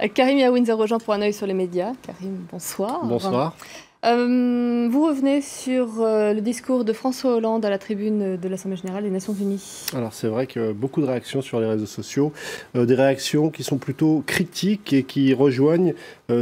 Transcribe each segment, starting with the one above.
Karim Yaoui nous a rejoint pour un œil sur les médias. Karim, bonsoir. Bonsoir. Vous revenez sur le discours de François Hollande à la tribune de l'Assemblée générale des Nations unies. Alors c'est vrai que beaucoup de réactions sur les réseaux sociaux, des réactions qui sont plutôt critiques et qui rejoignent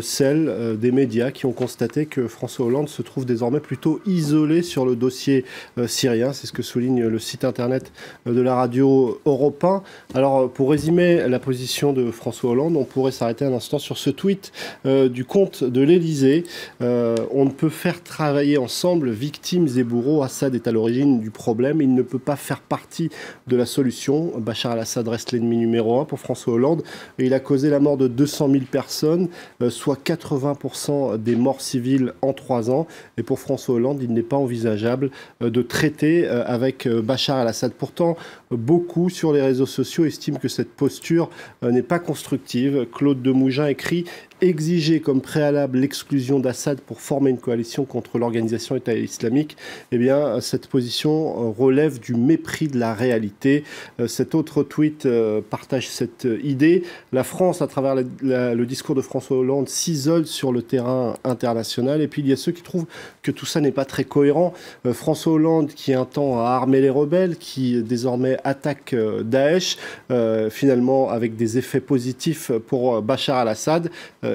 celles des médias qui ont constaté que François Hollande se trouve désormais plutôt isolé sur le dossier syrien. C'est ce que souligne le site internet de la radio Europe 1. Alors pour résumer la position de François Hollande, on pourrait s'arrêter un instant sur ce tweet du compte de l'Élysée. On ne peut faire travailler ensemble victimes et bourreaux. Assad est à l'origine du problème. Il ne peut pas faire partie de la solution. Bachar al-Assad reste l'ennemi numéro 1 pour François Hollande. Et il a causé la mort de 200 000 personnes, soit 80% des morts civiles en 3 ans. Et pour François Hollande, il n'est pas envisageable de traiter avec Bachar al-Assad. Pourtant, beaucoup sur les réseaux sociaux estiment que cette posture n'est pas constructive. Claude Demougin écrit « Exiger comme préalable l'exclusion d'Assad pour former une coalition contre l'organisation État islamique », eh bien, cette position relève du mépris de la réalité. Cet autre tweet partage cette idée. La France, à travers le discours de François Hollande, s'isole sur le terrain international. Et puis, il y a ceux qui trouvent que tout ça n'est pas très cohérent. François Hollande, qui un temps a armé les rebelles, qui désormais attaque Daesh, finalement avec des effets positifs pour Bachar al-Assad,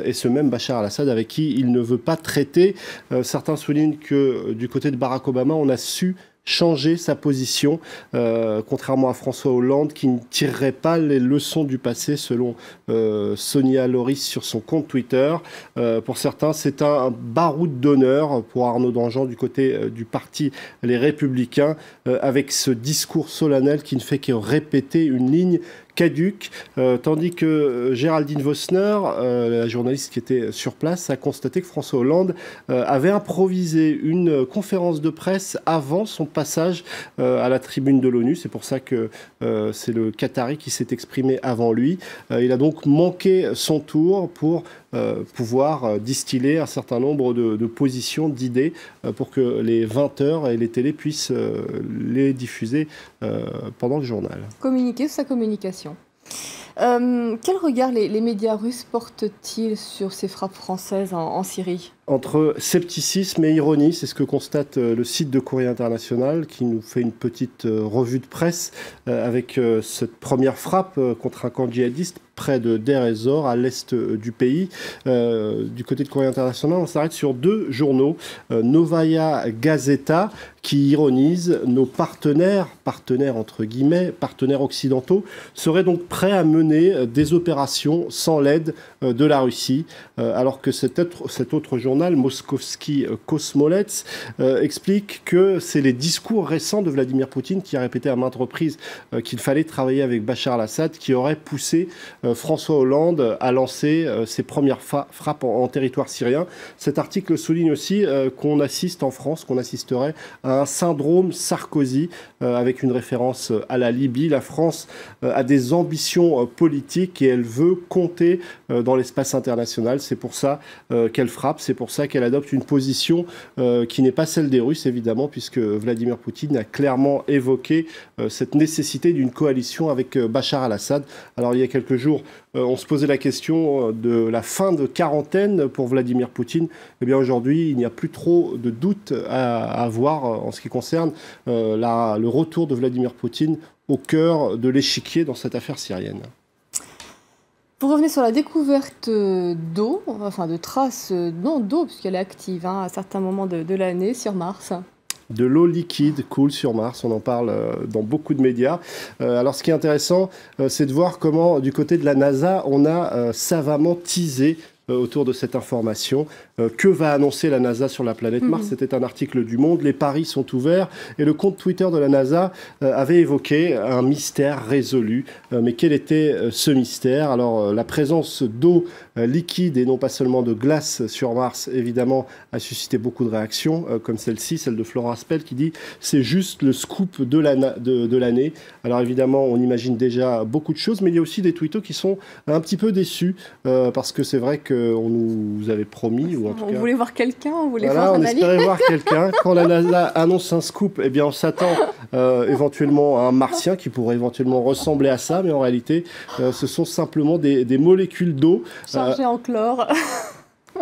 et ce même Bachar al-Assad avec qui il ne veut pas traiter. Certains soulignent que du côté de Barack Obama, on a su changer sa position, contrairement à François Hollande qui ne tirerait pas les leçons du passé selon Sonia Loris sur son compte Twitter. Pour certains, c'est un baroud d'honneur pour Arnaud Danjean du côté du parti Les Républicains, avec ce discours solennel qui ne fait que répéter une ligne caduque, tandis que Géraldine Vossner, la journaliste qui était sur place, a constaté que François Hollande avait improvisé une conférence de presse avant son passage à la tribune de l'ONU. C'est pour ça que c'est le Qatari qui s'est exprimé avant lui. Il a donc manqué son tour pour pouvoir distiller un certain nombre de positions, d'idées, pour que les 20h et les télés puissent les diffuser pendant le journal. Communiquer sur sa communication. Quel regard les médias russes portent-ils sur ces frappes françaises en Syrie ? Entre scepticisme et ironie, c'est ce que constate le site de Courrier International qui nous fait une petite revue de presse avec cette première frappe contre un camp djihadiste près de Deir ez-Zor, à l'est du pays. Du côté de Courrier International, on s'arrête sur 2 journaux. Novaya Gazeta, qui ironise « Nos partenaires entre guillemets, partenaires occidentaux, seraient donc prêts à mener des opérations sans l'aide de la Russie », alors que cet autre journal, Moskovski Kosmolets, explique que c'est les discours récents de Vladimir Poutine, qui a répété à maintes reprises qu'il fallait travailler avec Bachar al-Assad, qui auraient poussé François Hollande a lancé ses premières frappes en territoire syrien. Cet article souligne aussi qu'on assiste en France, qu'on assisterait à un syndrome Sarkozy, avec une référence à la Libye. La France a des ambitions politiques et elle veut compter dans l'espace international. C'est pour ça qu'elle frappe, c'est pour ça qu'elle adopte une position qui n'est pas celle des Russes, évidemment, puisque Vladimir Poutine a clairement évoqué cette nécessité d'une coalition avec Bachar al-Assad. Alors, il y a quelques jours, on se posait la question de la fin de quarantaine pour Vladimir Poutine. Eh bien, aujourd'hui, il n'y a plus trop de doute à avoir en ce qui concerne le retour de Vladimir Poutine au cœur de l'échiquier dans cette affaire syrienne. Vous revenez sur la découverte d'eau, enfin de traces, non d'eau, puisqu'elle est active à certains moments de l'année sur Mars. De l'eau liquide coule sur Mars, on en parle dans beaucoup de médias. Alors ce qui est intéressant, c'est de voir comment du côté de la NASA, on a savamment teasé autour de cette information. Que va annoncer la NASA sur la planète Mars? C'était un article du Monde. Les paris sont ouverts et le compte Twitter de la NASA avait évoqué un mystère résolu. Mais quel était ce mystère? Alors la présence d'eau liquide et non pas seulement de glace sur Mars, évidemment, a suscité beaucoup de réactions, comme celle-ci, celle de Florent Aspel, qui dit « c'est juste le scoop de l'année ». Alors évidemment, on imagine déjà beaucoup de choses, mais il y a aussi des tweetos qui sont un petit peu déçus, parce que c'est vrai que qu'on nous avait promis, ou en tout cas... On voulait voir quelqu'un, on voulait Voilà, voir un on alien. espérait voir quelqu'un. Quand la NASA annonce un scoop, eh bien, on s'attend éventuellement à un martien qui pourrait éventuellement ressembler à ça, mais en réalité, ce sont simplement des molécules d'eau. Chargé en chlore.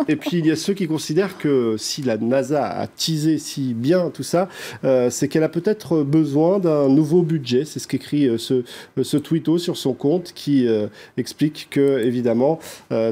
Et puis, il y a ceux qui considèrent que si la NASA a teasé si bien tout ça, c'est qu'elle a peut-être besoin d'un nouveau budget. C'est ce qu'écrit ce tweeto sur son compte qui explique que, évidemment,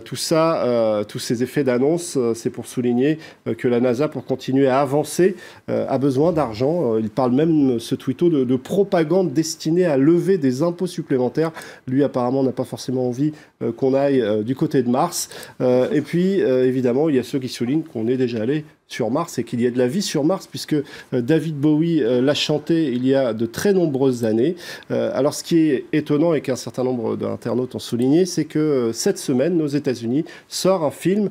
tout ça, tous ces effets d'annonce, c'est pour souligner que la NASA, pour continuer à avancer, a besoin d'argent. Il parle même, ce tweeto, de propagande destinée à lever des impôts supplémentaires. Lui, apparemment, n'a pas forcément envie qu'on aille du côté de Mars. Et puis, évidemment, il y a ceux qui soulignent qu'on est déjà allé sur Mars et qu'il y a de la vie sur Mars, puisque David Bowie l'a chanté il y a de très nombreuses années. Alors, ce qui est étonnant et qu'un certain nombre d'internautes ont souligné, c'est que cette semaine, aux États-Unis, sort un film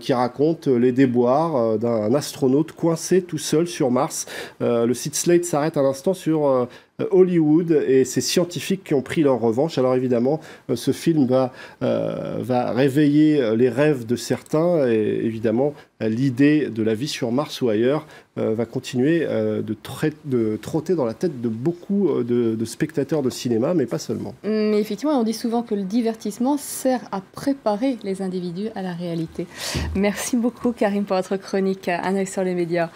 qui raconte les déboires d'un astronaute coincé tout seul sur Mars. Le site Slate s'arrête un instant sur Hollywood et ces scientifiques qui ont pris leur revanche. Alors évidemment, ce film va réveiller les rêves de certains et évidemment, l'idée de la vie sur Mars ou ailleurs va continuer de trotter dans la tête de beaucoup de spectateurs de cinéma, mais pas seulement. Mais effectivement, on dit souvent que le divertissement sert à préparer les individus à la réalité. Merci beaucoup, Karim, pour votre chronique Un œil sur les médias.